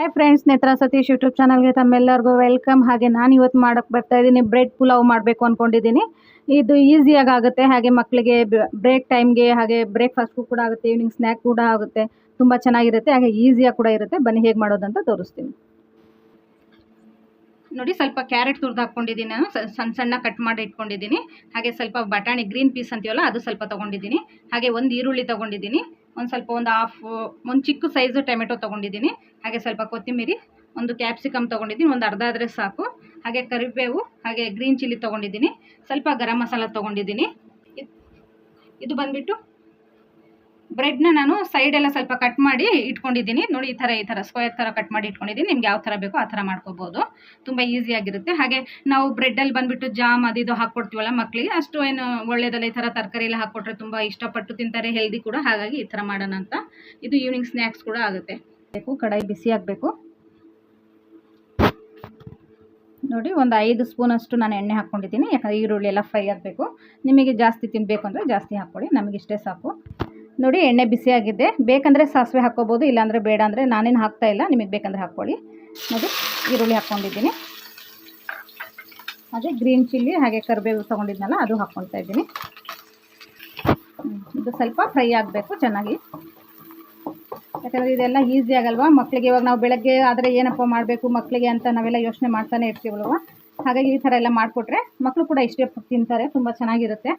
Hi friends, Netra Satish YouTube ಚಾನಲ್ಗೆ ತಮ್ಮೆಲ್ಲರಿಗೂ welcome. ಹಾಗೆ ನಾನು ಇವತ್ತು ಮಾಡೋಕ್ಕೆ ಬರ್ತಾ ಇದ್ದೀನಿ ಬ್ರೆಡ್ ಪುಲಾವ್ ಮಾಡಬೇಕು ಅಂದ್ಕೊಂಡಿದ್ದೀನಿ. ಇದು ಈಸಿಯಾಗಿ ಆಗುತ್ತೆ, ಹಾಗೆ ಮಕ್ಕಳಿಗೆ ಬ್ರೇಕ್ ಟೈಮ್ಗೆ ಹಾಗೆ ಬ್ರೇಕ್ಫಾಸ್ಟ್ಗೂ ಕೂಡ ಆಗುತ್ತೆ, ಈವ್ನಿಂಗ್ ಸ್ನ್ಯಾಕ್ ಕೂಡ ಆಗುತ್ತೆ. ತುಂಬ ಚೆನ್ನಾಗಿರುತ್ತೆ, ಹಾಗೆ ಈಸಿಯಾಗಿ ಕೂಡ ಇರುತ್ತೆ. ಬನ್ನಿ ಹೇಗೆ ಮಾಡೋದಂತ ತೋರಿಸ್ತೀನಿ. ನೋಡಿ, ಸ್ವಲ್ಪ ಕ್ಯಾರೆಟ್ ತುರಿದು ಹಾಕ್ಕೊಂಡಿದ್ದೀನಿ, ನಾನು ಸಣ್ಣ ಸಣ್ಣ ಕಟ್ ಮಾಡಿ ಇಟ್ಕೊಂಡಿದ್ದೀನಿ. ಹಾಗೆ ಸ್ವಲ್ಪ ಬಟಾಣಿ ಗ್ರೀನ್ ಪೀಸ್ ಅಂತೀವಲ್ಲ ಅದು ಸ್ವಲ್ಪ ತೊಗೊಂಡಿದ್ದೀನಿ. ಹಾಗೆ ಒಂದು ಈರುಳ್ಳಿ ತೊಗೊಂಡಿದ್ದೀನಿ, ಒಂದು ಚಿಕ್ಕ ಸೈಜು ಟೊಮೆಟೊ ತೊಗೊಂಡಿದ್ದೀನಿ. ಹಾಗೆ ಸ್ವಲ್ಪ ಕೊತ್ತಂಬರಿ, ಒಂದು ಕ್ಯಾಪ್ಸಿಕಮ್ ತೊಗೊಂಡಿದ್ದೀನಿ, ಒಂದು ಅರ್ಧ ಆದರೆ ಸಾಕು. ಹಾಗೆ ಕರಿಬೇವು, ಹಾಗೆ ಗ್ರೀನ್ ಚಿಲ್ಲಿ ತೊಗೊಂಡಿದ್ದೀನಿ, ಸ್ವಲ್ಪ ಗರಂ ಮಸಾಲ ತೊಗೊಂಡಿದ್ದೀನಿ. ಇದು ಬಂದುಬಿಟ್ಟು ಬ್ರೆಡ್ನ ನಾನು ಸೈಡೆಲ್ಲ ಸ್ವಲ್ಪ ಕಟ್ ಮಾಡಿ ಇಟ್ಕೊಂಡಿದ್ದೀನಿ. ನೋಡಿ, ಈ ಥರ ಸ್ಕ್ವೇರ್ ಥರ ಕಟ್ ಮಾಡಿ ಇಟ್ಕೊಂಡಿದ್ದೀನಿ. ನಿಮ್ಗೆ ಯಾವ ಥರ ಬೇಕೋ ಆ ಥರ ಮಾಡ್ಕೋಬೋದು, ತುಂಬ ಈಸಿಯಾಗಿರುತ್ತೆ. ಹಾಗೆ ನಾವು ಬ್ರೆಡ್ಡಲ್ಲಿ ಬಂದುಬಿಟ್ಟು ಜಾಮ್ ಅದು ಹಾಕ್ಕೊಡ್ತೀವಲ್ಲ ಮಕ್ಕಳಿಗೆ, ಅಷ್ಟು ಏನು ಒಳ್ಳೆಯದಲ್ಲ. ಈ ಥರ ತರಕಾರಿ ಎಲ್ಲ ಹಾಕ್ಕೊಟ್ರೆ ತುಂಬ ಇಷ್ಟಪಟ್ಟು ತಿಂತಾರೆ, ಹೆಲ್ದಿ ಕೂಡ. ಹಾಗಾಗಿ ಈ ಥರ ಮಾಡೋಣ ಅಂತ. ಇದು ಈವ್ನಿಂಗ್ ಸ್ನ್ಯಾಕ್ಸ್ ಕೂಡ ಆಗುತ್ತೆ. ಕಡಾಯಿ ಬಿಸಿ ಆಗಬೇಕು. ನೋಡಿ, ಒಂದು 5 ಸ್ಪೂನಷ್ಟು ನಾನು ಎಣ್ಣೆ ಹಾಕ್ಕೊಂಡಿದ್ದೀನಿ, ಯಾಕಂದರೆ ಈರುಳ್ಳಿ ಎಲ್ಲ ಫ್ರೈ ಆಗಬೇಕು. ನಿಮಗೆ ಜಾಸ್ತಿ ತಿನ್ನಬೇಕು ಅಂದರೆ ಜಾಸ್ತಿ ಹಾಕ್ಕೊಳ್ಳಿ, ನಮಗಿಷ್ಟೇ ಸಾಕು. ನೋಡಿ, ಎಣ್ಣೆ ಬಿಸಿಯಾಗಿದೆ. ಬೇಕಂದರೆ ಸಾಸಿವೆ ಹಾಕ್ಕೋಬೋದು, ಇಲ್ಲಾಂದರೆ ಬೇಡ ಅಂದರೆ ನಾನೇನು ಹಾಕ್ತಾಯಿಲ್ಲ, ನಿಮಗೆ ಬೇಕಂದರೆ ಹಾಕ್ಕೊಳ್ಳಿ. ನೋಡಿ, ಈರುಳ್ಳಿ ಹಾಕ್ಕೊಂಡಿದ್ದೀನಿ, ಹಾಗೆ ಗ್ರೀನ್ ಚಿಲ್ಲಿ ಹಾಗೆ ಕರಿಬೇವು ತೊಗೊಂಡಿದ್ನಲ್ಲ ಅದು ಹಾಕ್ಕೊಳ್ತಾ ಇದ್ದೀನಿ. ಇದು ಸ್ವಲ್ಪ ಫ್ರೈ ಆಗಬೇಕು ಚೆನ್ನಾಗಿ, ಯಾಕಂದರೆ ಇದೆಲ್ಲ ಈಸಿ ಆಗಲ್ವಾ ಮಕ್ಕಳಿಗೆ. ಇವಾಗ ನಾವು ಬೆಳಗ್ಗೆ ಆದರೆ ಏನಪ್ಪ ಮಾಡಬೇಕು ಮಕ್ಕಳಿಗೆ ಅಂತ ನಾವೆಲ್ಲ ಯೋಚನೆ ಮಾಡ್ತಾನೆ ಇರ್ತೀವಲ್ವ. ಹಾಗಾಗಿ ಈ ಥರ ಎಲ್ಲ ಮಾಡಿಕೊಟ್ರೆ ಮಕ್ಕಳು ಕೂಡ ಇಷ್ಟಪಟ್ಟು ತಿಂತಾರೆ, ತುಂಬ ಚೆನ್ನಾಗಿರುತ್ತೆ.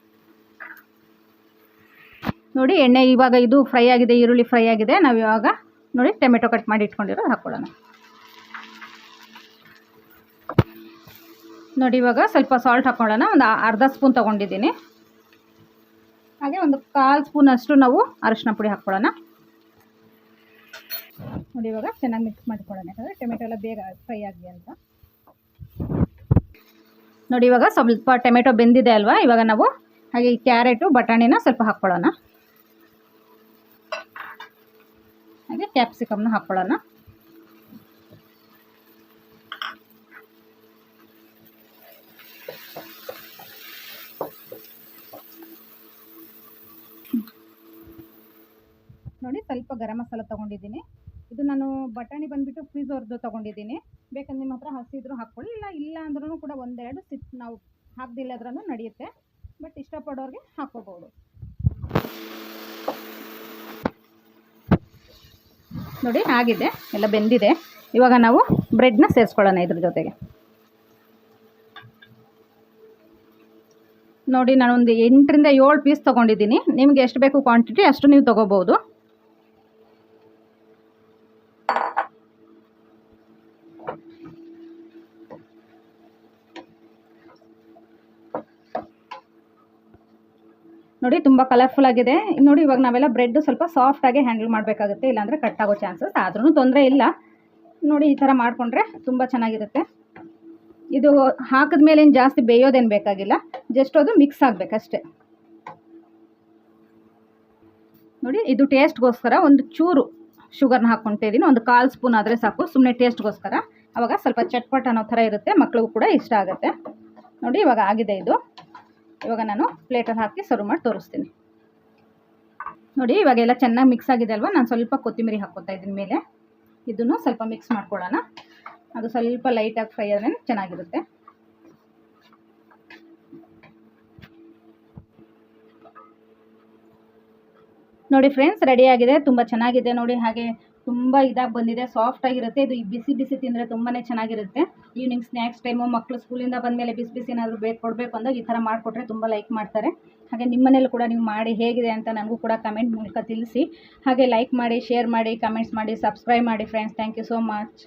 ನೋಡಿ, ಎಣ್ಣೆ ಇವಾಗ ಇದು ಫ್ರೈ ಆಗಿದೆ, ಈರುಳ್ಳಿ ಫ್ರೈ ಆಗಿದೆ. ನಾವು ಇವಾಗ ನೋಡಿ ಟೊಮೆಟೊ ಕಟ್ ಮಾಡಿ ಇಟ್ಕೊಂಡಿರೋದು ಹಾಕ್ಕೊಳ್ಳೋಣ. ನೋಡಿ, ಇವಾಗ ಸ್ವಲ್ಪ ಸಾಲ್ಟ್ ಹಾಕ್ಕೊಳ್ಳೋಣ. ಒಂದು ಅರ್ಧ ಸ್ಪೂನ್ ತೊಗೊಂಡಿದ್ದೀನಿ. ಹಾಗೆ ಒಂದು 1/4 ಸ್ಪೂನಷ್ಟು ನಾವು ಅರಿಶಿನ ಪುಡಿ ಹಾಕ್ಕೊಳ್ಳೋಣ. ನೋಡಿ, ಇವಾಗ ಚೆನ್ನಾಗಿ ಮಿಕ್ಸ್ ಮಾಡಿಕೊಳ್ಳೋಣ, ಯಾಕಂದರೆ ಟೊಮೆಟೊ ಎಲ್ಲ ಬೇಗ ಫ್ರೈ ಆಗಲಿ ಅಂತ. ನೋಡಿ, ಇವಾಗ ಸ್ವಲ್ಪ ಟೊಮೆಟೊ ಬೆಂದಿದೆ ಅಲ್ವಾ. ಇವಾಗ ನಾವು ಹಾಗೆ ಈ ಕ್ಯಾರೆಟು ಬಟಾಣಿನ ಸ್ವಲ್ಪ ಹಾಕ್ಕೊಳ್ಳೋಣ. ಹಾಗೆ ಕ್ಯಾಪ್ಸಿಕಮ್ನ ಹಾಕ್ಕೊಳ್ಳೋಣ. ನೋಡಿ, ಸ್ವಲ್ಪ ಗರಂ ಮಸಾಲ ತೊಗೊಂಡಿದ್ದೀನಿ. ಇದು ನಾನು ಬಟಾಣಿ ಬಂದುಬಿಟ್ಟು ಫ್ರೀಝರ್ದು ತೊಗೊಂಡಿದ್ದೀನಿ. ಬೇಕಂದ್ರೆ ನಿಮ್ಮ ಹತ್ರ ಹಸಿದ್ರು ಹಾಕ್ಕೊಳ್ಳಿ, ಇಲ್ಲ ಅಂದ್ರೂ ಕೂಡ 1-2 ಸಿಪ್ ನಾವು ಹಾಕ್ದಿಲ್ಲದ್ರೂ ನಡೆಯುತ್ತೆ. ಬಟ್ ಇಷ್ಟಪಡೋರಿಗೆ ಹಾಕ್ಕೋಬೋದು. ನೋಡಿ, ಆಗಿದೆ, ಎಲ್ಲ ಬೆಂದಿದೆ. ಇವಾಗ ನಾವು ಬ್ರೆಡ್ನ ಸೇರಿಸ್ಕೊಳ್ಳೋಣ ಇದ್ರ ಜೊತೆಗೆ. ನೋಡಿ, ನಾನೊಂದು 8ರಿಂದ 7 ಪೀಸ್ ತೊಗೊಂಡಿದ್ದೀನಿ. ನಿಮಗೆ ಎಷ್ಟು ಬೇಕು ಕ್ವಾಂಟಿಟಿ ಅಷ್ಟು ನೀವು ತೊಗೋಬೋದು. ನೋಡಿ, ತುಂಬ ಕಲರ್ಫುಲ್ ಆಗಿದೆ. ನೋಡಿ, ಇವಾಗ ನಾವೆಲ್ಲ ಬ್ರೆಡ್ ಸ್ವಲ್ಪ ಸಾಫ್ಟಾಗಿ ಹ್ಯಾಂಡಲ್ ಮಾಡಬೇಕಾಗುತ್ತೆ, ಇಲ್ಲಾಂದರೆ ಕಟ್ ಆಗೋ ಚಾನ್ಸಸ್. ಆದ್ರೂ ತೊಂದರೆ ಇಲ್ಲ. ನೋಡಿ, ಈ ಥರ ಮಾಡಿಕೊಂಡ್ರೆ ತುಂಬ ಚೆನ್ನಾಗಿರುತ್ತೆ. ಇದು ಹಾಕಿದ ಮೇಲೆ ಏನು ಜಾಸ್ತಿ ಬೇಯೋದೇನು ಬೇಕಾಗಿಲ್ಲ, ಜಸ್ಟ್ ಅದು ಮಿಕ್ಸ್ ಆಗಬೇಕಷ್ಟೆ. ನೋಡಿ, ಇದು ಟೇಸ್ಟ್ಗೋಸ್ಕರ ಒಂದು ಚೂರು ಶುಗರ್ನ ಹಾಕ್ಕೊಳ್ತಾ ಇದ್ದೀನಿ. ಒಂದು 1/4 ಸ್ಪೂನ್ ಆದರೆ ಸಾಕು, ಸುಮ್ಮನೆ ಟೇಸ್ಟ್ಗೋಸ್ಕರ. ಆವಾಗ ಸ್ವಲ್ಪ ಚಟ್ಪಟ್ ಅನ್ನೋ ಥರ ಇರುತ್ತೆ, ಮಕ್ಕಳಿಗೂ ಕೂಡ ಇಷ್ಟ ಆಗುತ್ತೆ. ನೋಡಿ, ಇವಾಗ ಆಗಿದೆ ಇದು. ಇವಾಗ ನಾನು ಪ್ಲೇಟಲ್ಲಿ ಹಾಕಿ ಸರ್ವ್ ಮಾಡಿ ತೋರಿಸ್ತೀನಿ. ನೋಡಿ, ಇವಾಗೆಲ್ಲ ಚೆನ್ನಾಗಿ ಮಿಕ್ಸ್ ಆಗಿದೆ ಅಲ್ವಾ. ನಾನು ಸ್ವಲ್ಪ ಕೊತ್ತಂಬರಿ ಹಾಕ್ಕೊತಾ ಇದ್ದೀನಿ ಮೇಲೆ. ಇದನ್ನು ಸ್ವಲ್ಪ ಮಿಕ್ಸ್ ಮಾಡ್ಕೊಳ್ಳೋಣ. ಅದು ಸ್ವಲ್ಪ ಲೈಟಾಗಿ ಫ್ರೈ ಆದರೆ ಚೆನ್ನಾಗಿರುತ್ತೆ. ನೋಡಿ ಫ್ರೆಂಡ್ಸ್, ರೆಡಿಯಾಗಿದೆ. ತುಂಬ ಚೆನ್ನಾಗಿದೆ ನೋಡಿ. ಹಾಗೆ ತುಂಬ ಇದಾಗಿ ಬಂದಿದೆ, ಸಾಫ್ಟಾಗಿರುತ್ತೆ. ಇದು ಬಿಸಿ ಬಿಸಿ ತಿಂದರೆ ತುಂಬಾ ಚೆನ್ನಾಗಿರುತ್ತೆ. ಈವ್ನಿಂಗ್ ಸ್ನ್ಯಾಕ್ಸ್ ಟೈಮು ಮಕ್ಕಳು ಸ್ಕೂಲಿಂದ ಬಂದಮೇಲೆ ಬಿಸಿ ಬಿಸಿ ಏನಾದರೂ ಕೊಡಬೇಕು ಅಂದಾಗ ಈ ಥರ ಮಾಡಿಕೊಟ್ರೆ ತುಂಬ ಲೈಕ್ ಮಾಡ್ತಾರೆ. ಹಾಗೆ ನಿಮ್ಮ ಮನೇಲಿ ಕೂಡ ನೀವು ಮಾಡಿ ಹೇಗಿದೆ ಅಂತ ನನಗೂ ಕೂಡ ಕಮೆಂಟ್ ಮೂಲಕ ತಿಳಿಸಿ. ಹಾಗೆ ಲೈಕ್ ಮಾಡಿ, ಶೇರ್ ಮಾಡಿ, ಕಮೆಂಟ್ಸ್ ಮಾಡಿ, ಸಬ್ಸ್ಕ್ರೈಬ್ ಮಾಡಿ friends. Thank you so much.